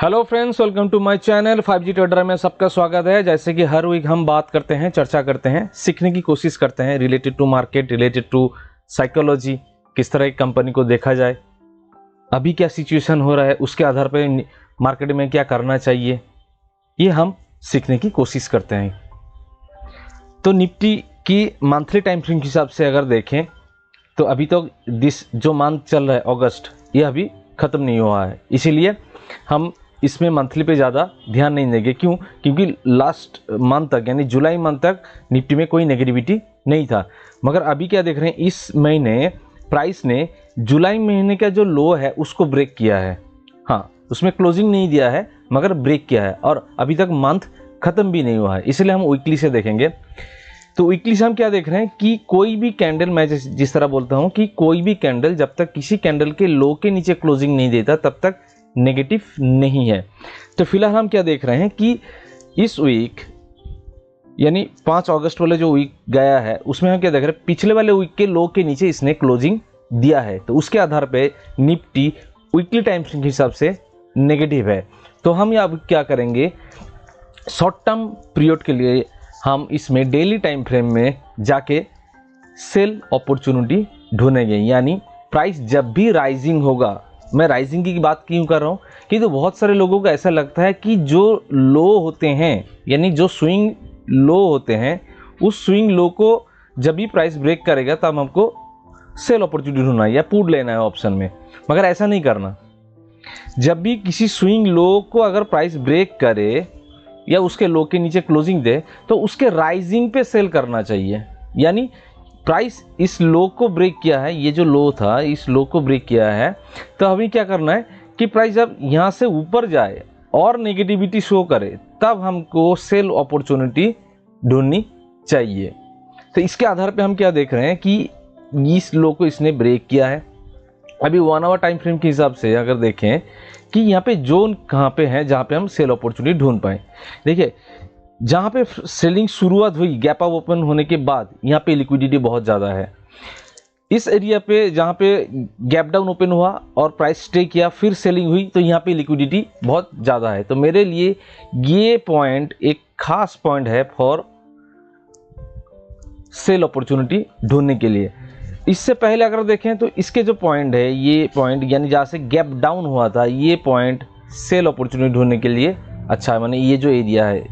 Hello friends, welcome to my channel 5G trader में सबका स्वागत है। जैसे कि हर वीक हम बात करते हैं, चर्चा करते हैं, सीखने की कोशिश करते हैं related to market, related to psychology, किस तरह की कंपनी को देखा जाए, अभी क्या सिचुएशन हो रहा है, उसके आधार पर मार्केट में क्या करना चाहिए, ये हम सीखने की कोशिश करते हैं। तो निफ्टी की मंथली टाइम फ्रेम के हिसाब से अगर देखें तो अभी तो जो मंथ चल रहा है अगस्त, ये अभी ख़त्म नहीं हुआ है, इसीलिए हम इसमें मंथली पे ज़्यादा ध्यान नहीं देंगे। क्यों? क्योंकि लास्ट मंथ तक यानी जुलाई मंथ तक निफ्टी में कोई नेगेटिविटी नहीं था। मगर अभी क्या देख रहे हैं, इस महीने प्राइस ने जुलाई महीने का जो लो है उसको ब्रेक किया है। हाँ, उसमें क्लोजिंग नहीं दिया है मगर ब्रेक किया है, और अभी तक मंथ ख़त्म भी नहीं हुआ है, इसलिए हम वीकली से देखेंगे। तो वीकली से हम क्या देख रहे हैं कि कोई भी कैंडल, मैं जिस तरह बोलता हूँ कि कोई भी कैंडल जब तक किसी कैंडल के लो के नीचे क्लोजिंग नहीं देता तब तक नेगेटिव नहीं है। तो फिलहाल हम क्या देख रहे हैं कि इस वीक यानी 5 अगस्त वाला जो वीक गया है उसमें हम क्या देख रहे हैं, पिछले वाले वीक के लो के नीचे इसने क्लोजिंग दिया है। तो उसके आधार पे निफ्टी वीकली टाइम फ्रेम के हिसाब से नेगेटिव है। तो हम अब क्या करेंगे, शॉर्ट टर्म पीरियड के लिए हम इसमें डेली टाइम फ्रेम में जाके सेल अपॉर्चुनिटी ढूंढेंगे। यानी प्राइस जब भी राइजिंग होगा, मैं राइजिंग की बात क्यों कर रहा हूँ कि तो बहुत सारे लोगों को ऐसा लगता है कि जो लो होते हैं यानी जो स्विंग लो होते हैं, उस स्विंग लो को जब भी प्राइस ब्रेक करेगा तब हमको सेल अपॉर्चुनिटी ढूंढना है या पुट लेना है ऑप्शन में। मगर ऐसा नहीं करना। जब भी किसी स्विंग लो को अगर प्राइस ब्रेक करे या उसके लो के नीचे क्लोजिंग दे तो उसके राइजिंग पे सेल करना चाहिए। यानी प्राइस इस लो को ब्रेक किया है, ये जो लो था इस लो को ब्रेक किया है, तो हमें क्या करना है कि प्राइस जब यहाँ से ऊपर जाए और नेगेटिविटी शो करे तब हमको सेल अपॉर्चुनिटी ढूंढनी चाहिए। तो इसके आधार पे हम क्या देख रहे हैं कि इस लो को इसने ब्रेक किया है। अभी 1 आवर टाइम फ्रेम के हिसाब से अगर देखें कि यहाँ पे जोन कहाँ पे है जहाँ पे हम सेल अपॉर्चुनिटी ढूंढ पाए। देखिए, जहाँ पे सेलिंग शुरुआत हुई गैप अप ओपन होने के बाद, यहाँ पे लिक्विडिटी बहुत ज़्यादा है। इस एरिया पे जहाँ पे गैप डाउन ओपन हुआ और प्राइस स्टे किया फिर सेलिंग हुई, तो यहाँ पे लिक्विडिटी बहुत ज़्यादा है। तो मेरे लिए ये पॉइंट एक खास पॉइंट है फॉर सेल अपॉर्चुनिटी ढूंढने के लिए। इससे पहले अगर देखें तो इसके जो पॉइंट है, ये पॉइंट यानी जहाँ से गैप डाउन हुआ था, ये पॉइंट सेल अपॉर्चुनिटी ढूंढने के लिए अच्छा है। माने ये जो एरिया है,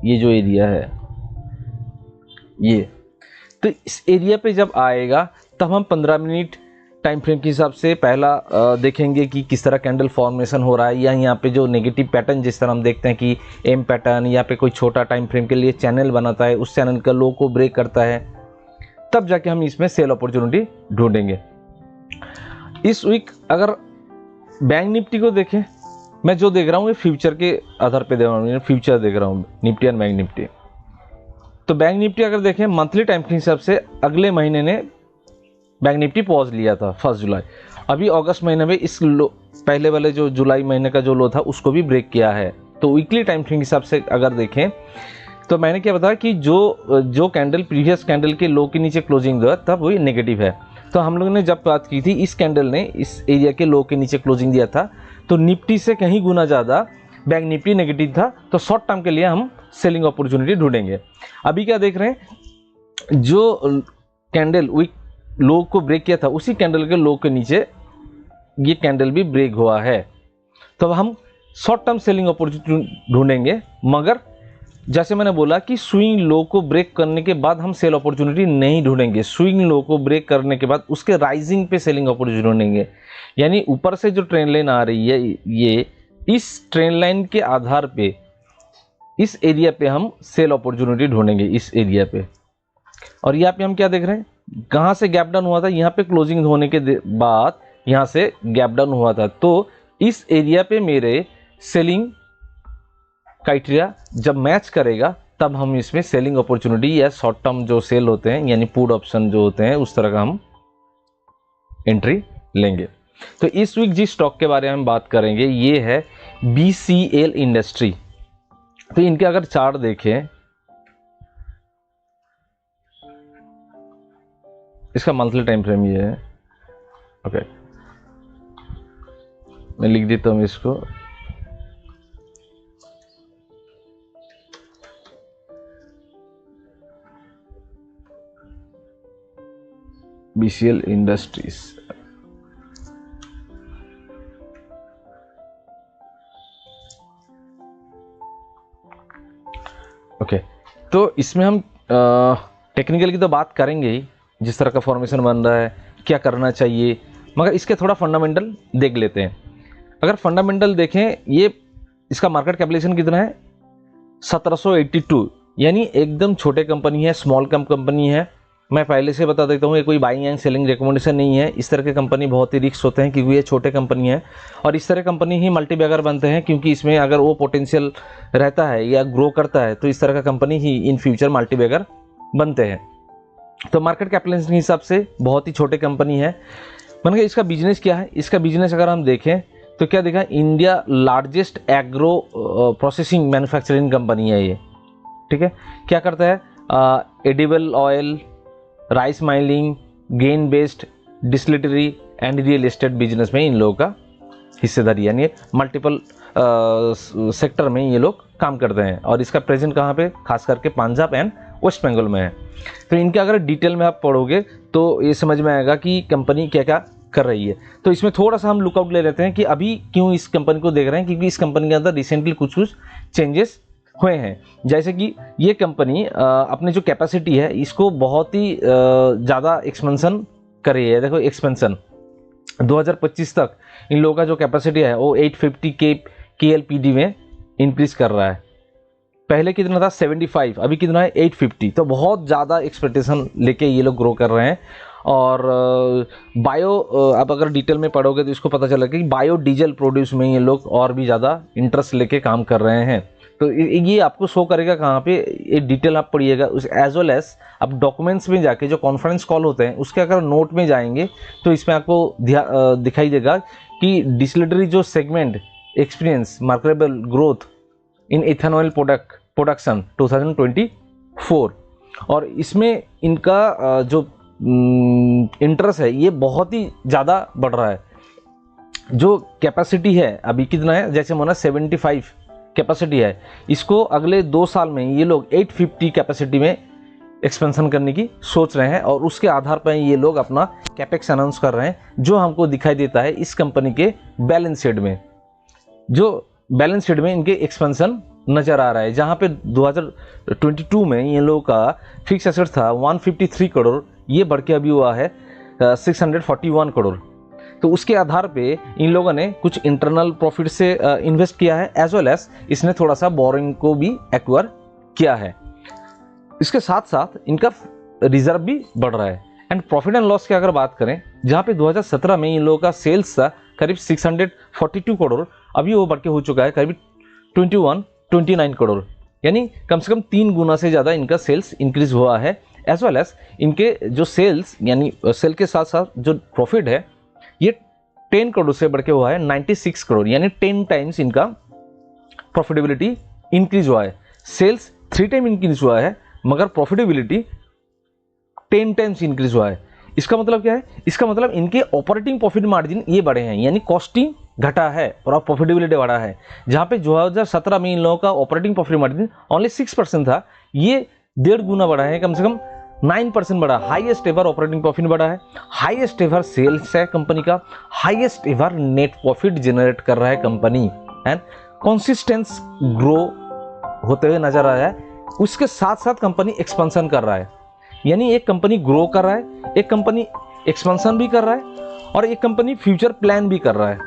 ये जो एरिया है ये, तो इस एरिया पे जब आएगा तब हम 15 मिनट टाइम फ्रेम के हिसाब से पहला देखेंगे कि किस तरह कैंडल फॉर्मेशन हो रहा है, या यहाँ पे जो नेगेटिव पैटर्न जिस तरह हम देखते हैं कि एम पैटर्न, यहाँ पे कोई छोटा टाइम फ्रेम के लिए चैनल बनाता है, उस चैनल का लो को ब्रेक करता है, तब जाके हम इसमें सेल अपॉर्चुनिटी ढूंढेंगे। इस वीक अगर बैंक निफ्टी को देखें, मैं जो देख रहा हूँ ये फ्यूचर के आधार पे देख रहा हूँ, फ्यूचर देख रहा हूँ निफ्टी एंड बैंक निफ्टी। तो बैंक निफ्टी अगर देखें मंथली टाइम के हिसाब से अगले महीने ने बैंक निफ्टी पॉज लिया था 1 जुलाई। अभी अगस्त महीने में इस लो, पहले वाले जो जुलाई महीने का जो लो था उसको भी ब्रेक किया है। तो वीकली टाइम फ्रेम के हिसाब से अगर देखें तो मैंने क्या बताया कि जो कैंडल प्रीवियस कैंडल के लो के नीचे क्लोजिंग दिया तब वही नेगेटिव है। तो हम लोगों ने जब बात की थी, इस कैंडल ने इस एरिया के लो के नीचे क्लोजिंग दिया था, तो निफ्टी से कहीं गुना ज़्यादा बैंक निफ्टी नेगेटिव था। तो शॉर्ट टर्म के लिए हम सेलिंग अपॉर्चुनिटी ढूंढेंगे। अभी क्या देख रहे हैं, जो कैंडल वीक लो को ब्रेक किया था उसी कैंडल के लो के नीचे ये कैंडल भी ब्रेक हुआ है। तो हम शॉर्ट टर्म सेलिंग अपॉर्चुनिटी ढूंढेंगे। मगर जैसे मैंने बोला कि स्विंग लो को ब्रेक करने के बाद हम सेल अपॉर्चुनिटी नहीं ढूंढेंगे। स्विंग लो को ब्रेक करने के बाद उसके राइजिंग पे सेलिंग अपॉर्चुनिटी ढूंढेंगे। यानी ऊपर से जो ट्रेंड लाइन आ रही है, ये इस ट्रेंड लाइन के आधार पे इस एरिया पे हम सेल अपॉर्चुनिटी ढूंढेंगे, इस एरिया पे। और यहाँ पे हम क्या देख रहे हैं, कहाँ से गैप डाउन हुआ था, यहाँ पे क्लोजिंग होने के बाद यहाँ से गैप डाउन हुआ था। तो इस एरिया पे मेरे सेलिंग क्राइटेरिया जब मैच करेगा तब हम इसमें सेलिंग अपॉर्चुनिटी या शॉर्ट टर्म जो सेल होते हैं यानी पुट ऑप्शन जो होते हैं उस तरह का हम एंट्री लेंगे। तो इस वीक जिस स्टॉक के बारे में हम बात करेंगे ये है BCL इंडस्ट्री। तो इनके अगर चार्ट देखें, इसका मंथली टाइम फ्रेम ये है। ओके, मैं लिख देता हूँ इसको। BCL industries. ओके, तो इसमें हम टेक्निकल की तो बात करेंगे ही, जिस तरह का फॉर्मेशन बन रहा है, क्या करना चाहिए, मगर इसके थोड़ा फंडामेंटल देख लेते हैं। अगर फंडामेंटल देखें, ये इसका मार्केट कैपिटलाइजेशन कितना है, 1782, यानी एकदम छोटे कंपनी है, स्मॉल कम कंपनी है। मैं पहले से बता देता हूँ, ये कोई बाइंग एंड सेलिंग रिकमेंडेशन नहीं है। इस तरह के कंपनी बहुत ही रिस्क होते हैं क्योंकि ये छोटे कंपनी है, और इस तरह कंपनी ही मल्टीबैगर बनते हैं क्योंकि इसमें अगर वो पोटेंशियल रहता है या ग्रो करता है तो इस तरह का company he in future multibagger बनते हैं। तो मार्केट कैपिटलाइजेशन के हिसाब से बहुत ही छोटे कंपनी है। मैंने कहा इसका बिजनेस क्या है, इसका बिजनेस अगर हम देखें तो क्या देखा, India largest agro processing manufacturing company है ये, ठीक है। क्या करता है, edible oil, rice milling, gain based distillery and real estate business में इन लोगों का हिस्सेदारी, यानी मल्टीपल सेक्टर में ये लोग काम करते हैं। और इसका प्रेजेंट कहाँ पे, खास करके पंजाब एंड वेस्ट बंगाल में है। तो इनके अगर डिटेल में आप पढ़ोगे तो ये समझ में आएगा कि कंपनी क्या क्या कर रही है। तो इसमें थोड़ा सा हम लुकआउट ले लेते हैं कि अभी क्यों इस कंपनी को देख रहे हैं, क्योंकि इस कंपनी के अंदर रिसेंटली कुछ कुछ चेंजेस हुए हैं। जैसे कि ये कंपनी अपने जो कैपेसिटी है इसको बहुत ही ज़्यादा एक्सपेंशन कर रही है। देखो एक्सपेंशन 2025 तक इन लोगों का जो कैपेसिटी है वो 850 KLPD में इंक्रीज कर रहा है। पहले कितना था 75, अभी कितना है 850। तो बहुत ज़्यादा एक्सपेक्टेशन लेके ये लोग ग्रो कर रहे हैं। और बायो आप अगर डिटेल में पढ़ोगे तो इसको पता चलेगा कि बायो डीजल प्रोड्यूस में ये लोग और भी ज़्यादा इंटरेस्ट लेके काम कर रहे हैं। तो ये आपको शो करेगा कहाँ पे, ये डिटेल आप पढ़िएगा। उस एज वेल एज आप डॉक्यूमेंट्स में जाके जो कॉन्फ्रेंस कॉल होते हैं उसके अगर नोट में जाएंगे तो इसमें आपको दिखाई देगा कि डिस्टिलरी जो segment experience marketable growth in ethanol production 2024, और इसमें इनका जो इंटरेस्ट है ये बहुत ही ज़्यादा बढ़ रहा है। जो कैपेसिटी है अभी कितना है, जैसे माना 75 कैपेसिटी है, इसको अगले 2 साल में ये लोग 850 कैपेसिटी में एक्सपेंशन करने की सोच रहे हैं। और उसके आधार पर ये लोग अपना कैपेक्स अनाउंस कर रहे हैं, जो हमको दिखाई देता है इस कंपनी के बैलेंस शीट में। जो बैलेंस शीट में इनके एक्सपेंशन नज़र आ रहा है, जहाँ पे 2022 में ये लोगों का फिक्स एसेट था 153 करोड़, ये बढ़ के अभी हुआ है 641 करोड़। तो उसके आधार पे इन लोगों ने कुछ इंटरनल प्रॉफिट से इन्वेस्ट किया है, एज वेल एज इसने थोड़ा सा बोरिंग को भी एक्वायर किया है। इसके साथ साथ इनका रिजर्व भी बढ़ रहा है। एंड प्रॉफिट एंड लॉस की अगर बात करें, जहाँ पे 2017 में इन लोगों का सेल्स था करीब 642 करोड़, अभी वो बढ़ के हो चुका है करीब 29 करोड़, यानी कम से कम 3 गुना से ज़्यादा इनका सेल्स इंक्रीज हुआ है। एज वेल एज इनके जो सेल्स यानी सेल के साथ साथ जो प्रॉफिट है ये 10 करोड़ से बढ़ के हुआ है 96 करोड़, यानी 10 टाइम्स इनका प्रॉफिटेबिलिटी इंक्रीज हुआ है। सेल्स 3 टाइम इंक्रीज हुआ है मगर प्रॉफिटेबिलिटी 10 टाइम्स इंक्रीज हुआ है। इसका मतलब क्या है, इसका मतलब इनके ऑपरेटिंग प्रॉफिट मार्जिन ये बढ़े हैं, यानी कॉस्टिंग घटा है और प्रॉफिटेबिलिटी बढ़ा है। जहाँ पे 2017 में इन लोगों का ऑपरेटिंग प्रॉफिट मार्जिन ओनली 6% था, ये 1.5 गुना बढ़ा है, कम से कम 9% बढ़ा। हाईएस्ट एवर ऑपरेटिंग प्रॉफिट बढ़ा है, हाईएस्ट एवर सेल्स है कंपनी का, highest ever net profit generate कर रहा है कंपनी, एंड कंसिस्टेंस ग्रो होते हुए नजर आ रहा है। उसके साथ साथ कंपनी एक्सपेंशन कर रहा है, यानी एक कंपनी ग्रो कर रहा है, एक कंपनी एक्सपेंशन भी कर रहा है और एक कंपनी फ्यूचर प्लान भी कर रहा है।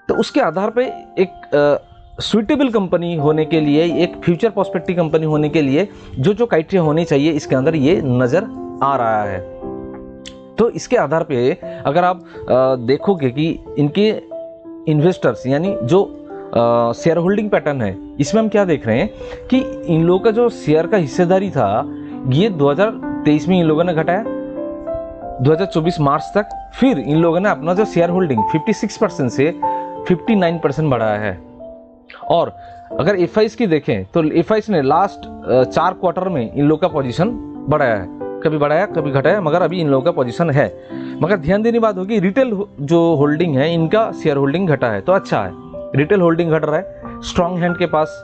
तो उसके आधार पे एक सुइटेबल कंपनी होने के लिए, एक फ्यूचर पर्सपेक्टिव कंपनी होने के लिए जो जो क्राइटेरिया होने चाहिए इसके अंदर ये नज़र आ रहा है। तो इसके आधार पे अगर आप देखोगे कि इनके इन्वेस्टर्स यानी जो शेयर होल्डिंग पैटर्न है, इसमें हम क्या देख रहे हैं कि इन लोगों का जो शेयर का हिस्सेदारी था ये 2023 में इन लोगों ने घटाया 2024 मार्च तक, फिर इन लोगों ने अपना जो शेयर होल्डिंग 56% से 59% बढ़ाया है। और अगर एफआईस की देखें तो एफआईस ने लास्ट 4 क्वार्टर में इन लोगों का पोजीशन बढ़ाया है, कभी बढ़ाया कभी घटाया, मगर अभी इन लोगों का पोजीशन है। मगर ध्यान देने बात होगी, रिटेल जो होल्डिंग है इनका शेयर होल्डिंग घटा है, तो अच्छा है, रिटेल होल्डिंग घट रहा है, स्ट्रॉन्ग हैंड के पास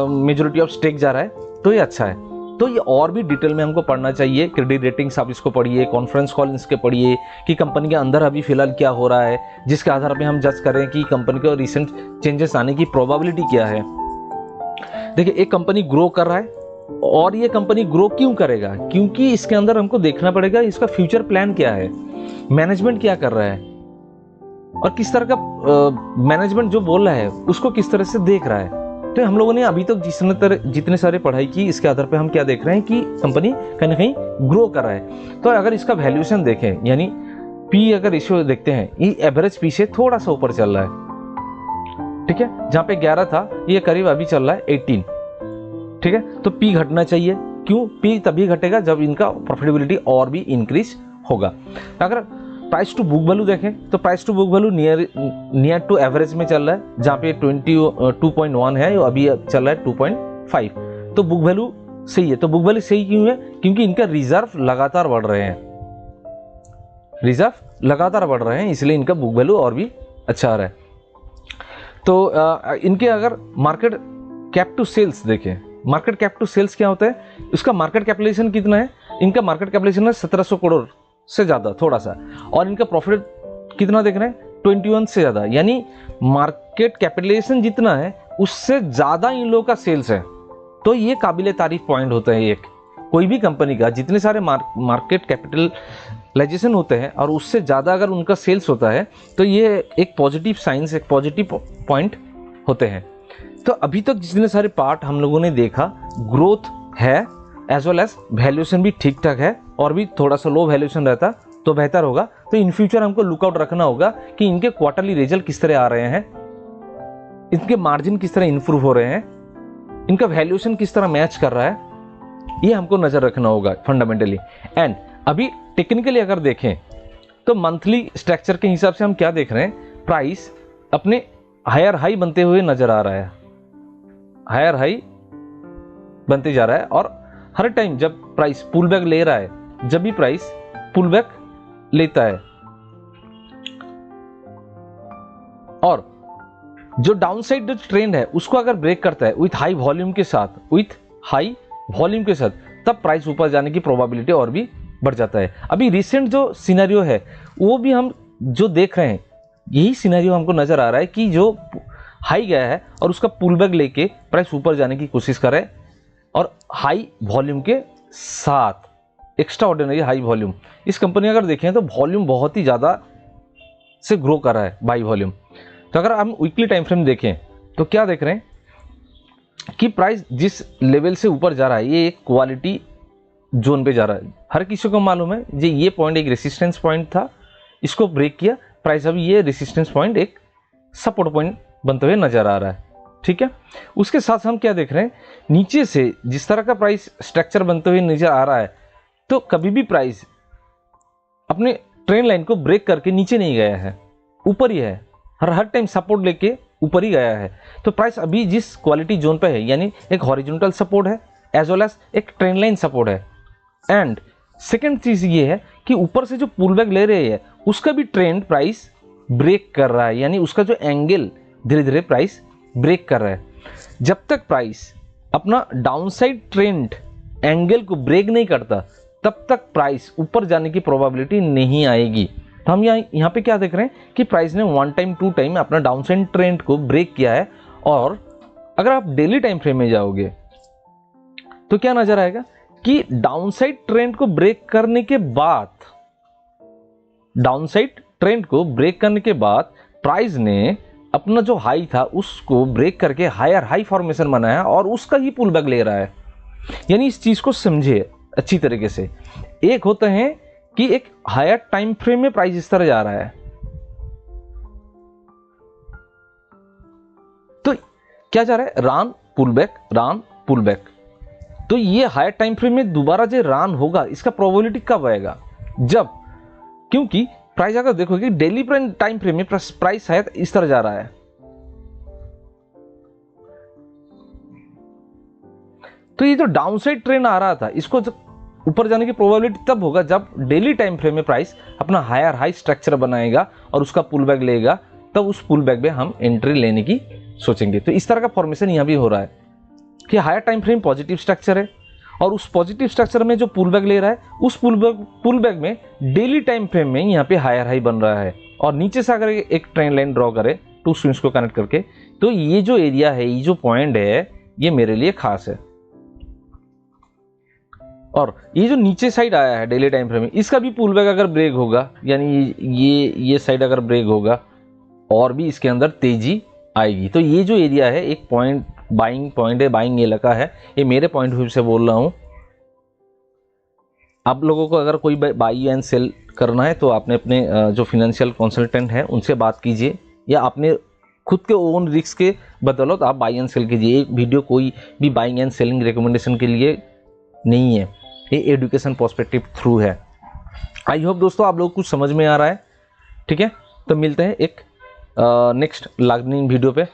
मेजॉरिटी ऑफ स्टेक जा रहा है, तो ये अच्छा है। तो ये और भी डिटेल में हमको पढ़ना चाहिए। क्रेडिट रेटिंग्स आप इसको पढ़िए, कॉन्फ्रेंस कॉल इसके पढ़िए कि कंपनी के अंदर अभी फिलहाल क्या हो रहा है, जिसके आधार पे हम जज करें कि कंपनी को रिसेंट चेंजेस आने की प्रोबेबिलिटी क्या है। देखिए, एक कंपनी ग्रो कर रहा है और ये कंपनी ग्रो क्यों करेगा, क्योंकि इसके अंदर हमको देखना पड़ेगा इसका फ्यूचर प्लान क्या है, मैनेजमेंट क्या कर रहा है और किस तरह का मैनेजमेंट जो बोल रहा है उसको किस तरह से देख रहा है। तो हम लोगों ने अभी तक जितने सारे पढ़ाई की, इसके आधार पे हम क्या देख रहे हैं कि कंपनी कहीं ना कहीं ग्रो कर रहा है। तो अगर इसका वैल्यूएशन देखें, यानी पी अगर रेशियो देखते हैं, ये एवरेज पी से थोड़ा सा ऊपर चल रहा है, ठीक है। जहां पे 11 था, ये करीब अभी चल रहा है 18, ठीक है। तो पी घटना चाहिए। क्यों? पी तभी घटेगा जब इनका प्रॉफिटेबिलिटी और भी इंक्रीज होगा। अगर प्राइस टू बुक वैल्यू देखें तो price to book value near to average में चल रहा है, जहाँ पे 22.1 है, अभी चल रहा है 2.5। तो बुक वैल्यू सही है। तो बुक वैल्यू सही क्यों है? क्योंकि इनका रिजर्व लगातार बढ़ रहे हैं, रिजर्व लगातार बढ़ रहे हैं, इसलिए इनका बुक वैल्यू और भी अच्छा आ रहा है। तो इनके अगर मार्केट कैप टू सेल्स देखें, मार्केट कैप टू सेल्स क्या होता है, उसका मार्केट कैपिटलाइजेशन कितना है? इनका मार्केट कैपिटलाइजेशन है 1700 करोड़ से ज़्यादा थोड़ा सा, और इनका प्रॉफिट कितना देख रहे हैं? 21 से ज़्यादा। यानी मार्केट कैपिटलाइजेशन जितना है उससे ज़्यादा इन लोगों का सेल्स है। तो ये काबिले तारीफ पॉइंट होता है। एक कोई भी कंपनी का जितने सारे मार्केट कैपिटलाइजेशन होते हैं और उससे ज़्यादा अगर उनका सेल्स होता है तो ये एक पॉजिटिव साइंस, एक पॉजिटिव पॉइंट होते हैं। तो अभी तक जितने सारे पार्ट हम लोगों ने देखा, ग्रोथ है एज वेल एज वैल्यूएशन भी ठीक ठाक है, और भी थोड़ा सा लो वैल्यूएशन रहता तो बेहतर होगा। तो इन फ्यूचर हमको लुकआउट रखना होगा कि इनके क्वार्टरली रिजल्ट किस तरह आ रहे हैं, इनके मार्जिन किस तरह इंप्रूव हो रहे हैं, इनका वैल्यूएशन किस तरह मैच कर रहा है, ये हमको नजर रखना होगा फंडामेंटली। एंड अभी टेक्निकली अगर देखें तो मंथली स्ट्रक्चर के हिसाब से हम क्या देख रहे हैं, प्राइस अपने हायर हाई बनते हुए नजर आ रहा है, हायर हाई बनते जा रहा है। और हर टाइम जब प्राइस पुल बैक ले रहा है, जब भी प्राइस पुल बैक लेता है और जो डाउनसाइड ट्रेंड है उसको अगर ब्रेक करता है विथ हाई वॉल्यूम के साथ, तब प्राइस ऊपर जाने की प्रोबेबिलिटी और भी बढ़ जाता है। अभी रिसेंट जो सिनेरियो है वो भी हम जो देख रहे हैं, यही सिनेरियो हमको नजर आ रहा है कि जो हाई गया है और उसका पुल बैक लेके प्राइस ऊपर जाने की कोशिश कर रहा है, और हाई वॉल्यूम के साथ, एक्स्ट्रा ऑर्डिनरी हाई वॉल्यूम। इस कंपनी अगर देखें तो वॉल्यूम बहुत ही ज़्यादा से ग्रो कर रहा है, बाई वॉल्यूम। तो अगर हम वीकली टाइम फ्रेम देखें तो क्या देख रहे हैं कि प्राइस जिस लेवल से ऊपर जा रहा है, ये एक क्वालिटी जोन पे जा रहा है। हर किसी को मालूम है ये पॉइंट एक रेसिस्टेंस पॉइंट था, इसको ब्रेक किया प्राइस, अभी ये रेसिस्टेंस पॉइंट एक सपोर्ट पॉइंट बनते हुए नजर आ रहा है, ठीक है। उसके साथ हम क्या देख रहे हैं, नीचे से जिस तरह का प्राइस स्ट्रक्चर बनते हुए नजर आ रहा है, तो कभी भी प्राइस अपने ट्रेंड लाइन को ब्रेक करके नीचे नहीं गया है, ऊपर ही है, हर टाइम सपोर्ट लेके ऊपर ही गया है। तो प्राइस अभी जिस क्वालिटी जोन पे है, यानी एक हॉरिजॉन्टल सपोर्ट है एज वेल एज एक ट्रेंड लाइन सपोर्ट है। एंड सेकेंड चीज ये है कि ऊपर से जो पुल बैक ले रहे हैं उसका भी ट्रेंड प्राइस ब्रेक कर रहा है, यानी उसका जो एंगल धीरे धीरे प्राइस ब्रेक कर रहा है। जब तक प्राइस अपना डाउनसाइड ट्रेंड एंगल को ब्रेक नहीं करता, तब तक प्राइस ऊपर जाने की प्रोबेबिलिटी नहीं आएगी। तो हम यहाँ पे क्या देख रहे हैं कि प्राइस ने 1 टाइम 2 टाइम अपना डाउनसाइड ट्रेंड को ब्रेक किया है। और अगर आप डेली टाइम फ्रेम में जाओगे तो क्या नजर आएगा कि डाउनसाइड ट्रेंड को ब्रेक करने के बाद, डाउनसाइड ट्रेंड को ब्रेक करने के बाद प्राइस ने अपना जो हाई था उसको ब्रेक करके हायर हाई फॉर्मेशन बनाया और उसका ही पुल बैक ले रहा है। यानी इस चीज को समझे अच्छी तरीके से। एक होता है कि एक हायर टाइम फ्रेम में प्राइस इस तरह जा रहा है, तो क्या जा रहा है, रान पुल बैक, रान पुल बैक। तो ये हायर टाइम फ्रेम में दोबारा जो रान होगा, इसका प्रोबेबिलिटी कब आएगा, जब, क्योंकि प्राइस अगर देखोगे डेली टाइम फ्रेम में प्राइस शायद इस तरह जा रहा है, तो ये जो डाउनसाइड ट्रेंड आ रहा था, इसको ऊपर जाने की प्रोबेबिलिटी तब होगा जब डेली टाइम फ्रेम में प्राइस अपना हायर हाई स्ट्रक्चर बनाएगा और उसका पुल बैक लेगा, तब उस पुल बैक में हम एंट्री लेने की सोचेंगे। तो इस तरह का फॉर्मेशन यहां भी हो रहा है कि higher time frame positive structure है और उस पॉजिटिव स्ट्रक्चर में जो पुल बैक ले रहा है, उस पुल बैक में डेली टाइम फ्रेम में यहाँ पे हायर हाई बन रहा है, और नीचे से अगर एक ट्रेंड लाइन ड्रॉ करे टू स्विंग्स को कनेक्ट करके, तो ये जो एरिया है, ये जो पॉइंट है, ये मेरे लिए खास है। और ये जो नीचे साइड आया है डेली टाइम फ्रेम में, इसका भी पुल बैक अगर ब्रेक होगा, यानी ये साइड अगर ब्रेक होगा और भी इसके अंदर तेजी आएगी, तो ये जो एरिया है एक पॉइंट, बाइंग पॉइंट है, बाइंग एरिया है। ये मेरे पॉइंट ऑफ व्यू से बोल रहा हूँ। आप लोगों को अगर कोई बाई एंड सेल करना है तो आपने अपने जो फिनेंशियल कंसल्टेंट हैं उनसे बात कीजिए, या अपने खुद के ओन रिस्क के बदौलत आप बाई एंड सेल कीजिए। एक वीडियो कोई भी बाइंग एंड सेलिंग रिकमेंडेशन के लिए नहीं है, ये एजुकेशन पर्सपेक्टिव थ्रू है। आई होप दोस्तों आप लोग कुछ समझ में आ रहा है। ठीक है, तो मिलते हैं एक नेक्स्ट लर्निंग वीडियो पे।